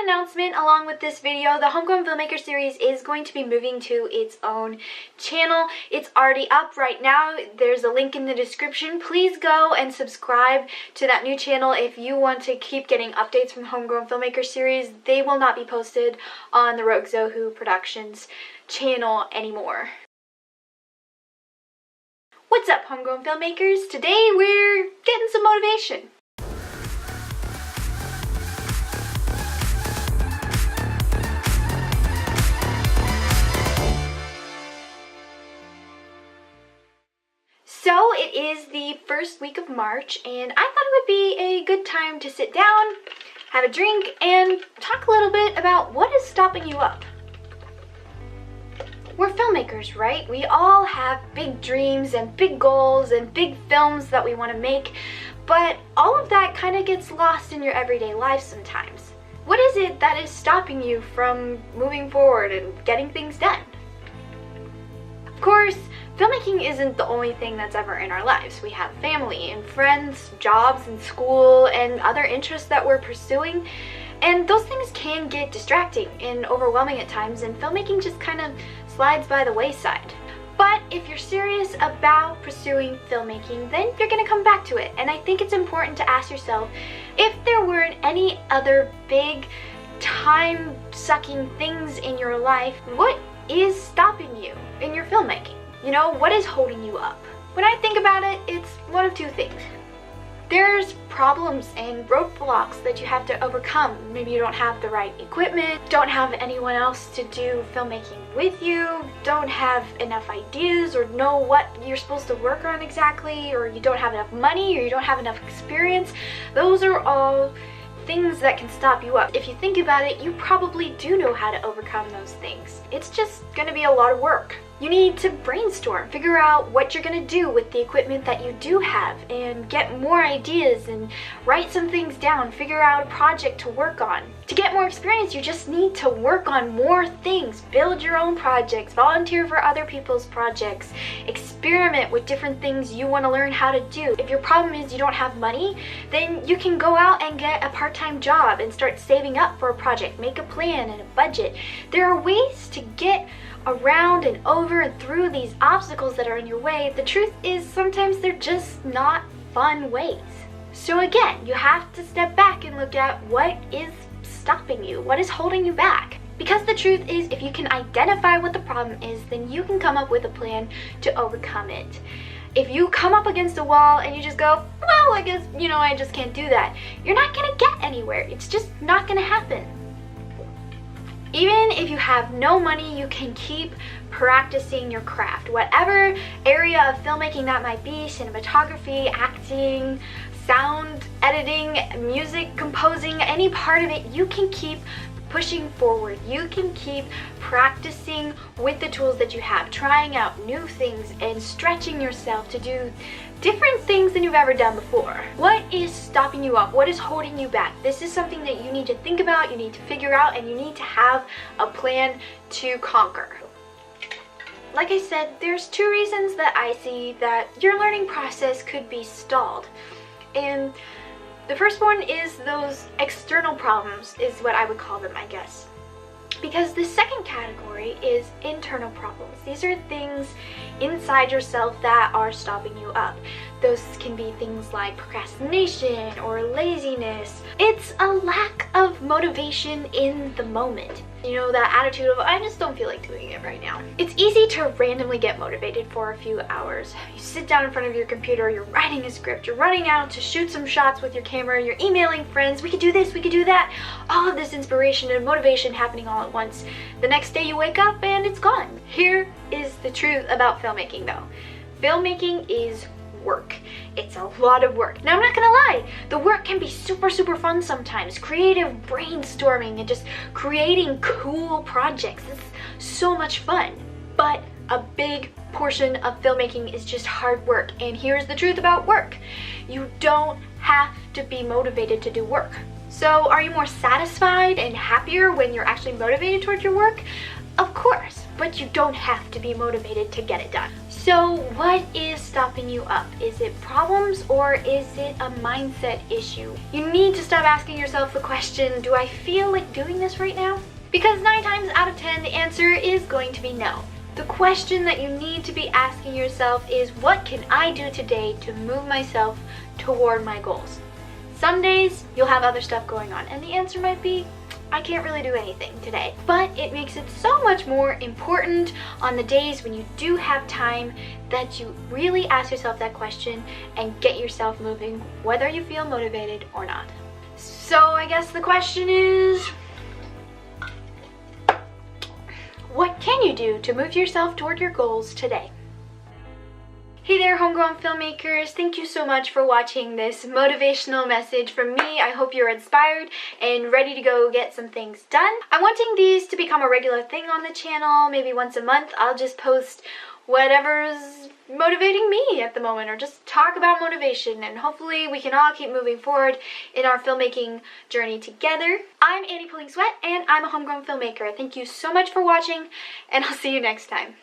announcement along with this video. The Homegrown Filmmaker series is going to be moving to its own channel. It's already up right now. There's a link in the description. Please go and subscribe to that new channel if you want to keep getting updates from the Homegrown Filmmaker series. They will not be posted on the Rogue Zohu Productions channel anymore. What's up, Homegrown Filmmakers? Today we're getting some motivation. So it is the first week of March, and I thought it would be a good time to sit down, have a drink, and talk a little bit about what is stopping you up. We're filmmakers, right? We all have big dreams and big goals and big films that we want to make, but all of that kind of gets lost in your everyday life sometimes. What is it that is stopping you from moving forward and getting things done? Of course, filmmaking isn't the only thing that's ever in our lives. We have family and friends, jobs and school, and other interests that we're pursuing. And those things can get distracting and overwhelming at times, and filmmaking just kind of slides by the wayside. But if you're serious about pursuing filmmaking, then you're gonna come back to it. And I think it's important to ask yourself, if there weren't any other big time-sucking things in your life, what is stopping you in your filmmaking? You know, what is holding you up? When I think about it, it's one of two things. There's problems and roadblocks that you have to overcome. Maybe you don't have the right equipment, don't have anyone else to do filmmaking with you, don't have enough ideas or know what you're supposed to work on exactly, or you don't have enough money, or you don't have enough experience. Those are all things that can stop you up. If you think about it, you probably do know how to overcome those things. It's just gonna be a lot of work. You need to brainstorm, figure out what you're gonna do with the equipment that you do have, and get more ideas and write some things down, figure out a project to work on. To get more experience, you just need to work on more things, build your own projects, volunteer for other people's projects, experiment with different things you want to learn how to do. If your problem is you don't have money, then you can go out and get a part-time job and start saving up for a project, make a plan and a budget. There are ways to get around and over and through these obstacles that are in your way. The truth is, sometimes they're just not fun ways. So again, you have to step back and look at what is stopping you, what is holding you back. Because the truth is, if you can identify what the problem is, then you can come up with a plan to overcome it. If you come up against a wall and you just go, well, I guess, I just can't do that, you're not gonna get anywhere. It's just not gonna happen. Even if you have no money, you can keep practicing your craft. Whatever area of filmmaking that might be, cinematography, acting, sound editing, music composing, any part of it, you can keep pushing forward. You can keep practicing with the tools that you have, trying out new things and stretching yourself to do different things than you've ever done before. What is stopping you up? What is holding you back? This is something that you need to think about, you need to figure out, and you need to have a plan to conquer. Like I said, there's two reasons that I see that your learning process could be stalled. And the first one is those external problems, is what I would call them, I guess. Because the second category is internal problems. These are things inside yourself that are stopping you up. Those can be things like procrastination or laziness. It's a lack of motivation in the moment. You know, that attitude of, I just don't feel like doing it right now. It's easy to randomly get motivated for a few hours. You sit down in front of your computer, you're writing a script, you're running out to shoot some shots with your camera, you're emailing friends, we could do this, we could do that. All of this inspiration and motivation happening all at once. The next day you wake up and it's gone. Here is the truth about filmmaking though. Filmmaking is work. It's a lot of work. Now, I'm not gonna lie, the work can be super fun sometimes. Creative brainstorming and just creating cool projects. It's so much fun. But a big portion of filmmaking is just hard work. And here's the truth about work. You don't have to be motivated to do work. So are you more satisfied and happier when you're actually motivated towards your work? Of course, but you don't have to be motivated to get it done. So what is stopping you up? Is it problems or is it a mindset issue? You need to stop asking yourself the question, do I feel like doing this right now? Because 9 times out of 10, the answer is going to be no. The question that you need to be asking yourself is, what can I do today to move myself toward my goals? Some days you'll have other stuff going on and the answer might be, I can't really do anything today. But it makes it so much more important on the days when you do have time that you really ask yourself that question and get yourself moving, whether you feel motivated or not. So I guess the question is, what can you do to move yourself toward your goals today? Hey there, homegrown filmmakers. Thank you so much for watching this motivational message from me. I hope you're inspired and ready to go get some things done. I'm wanting these to become a regular thing on the channel. Maybe once a month I'll just post whatever's motivating me at the moment, or just talk about motivation, and hopefully we can all keep moving forward in our filmmaking journey together. I'm Annie Pulling Sweat and I'm a homegrown filmmaker. Thank you so much for watching and I'll see you next time.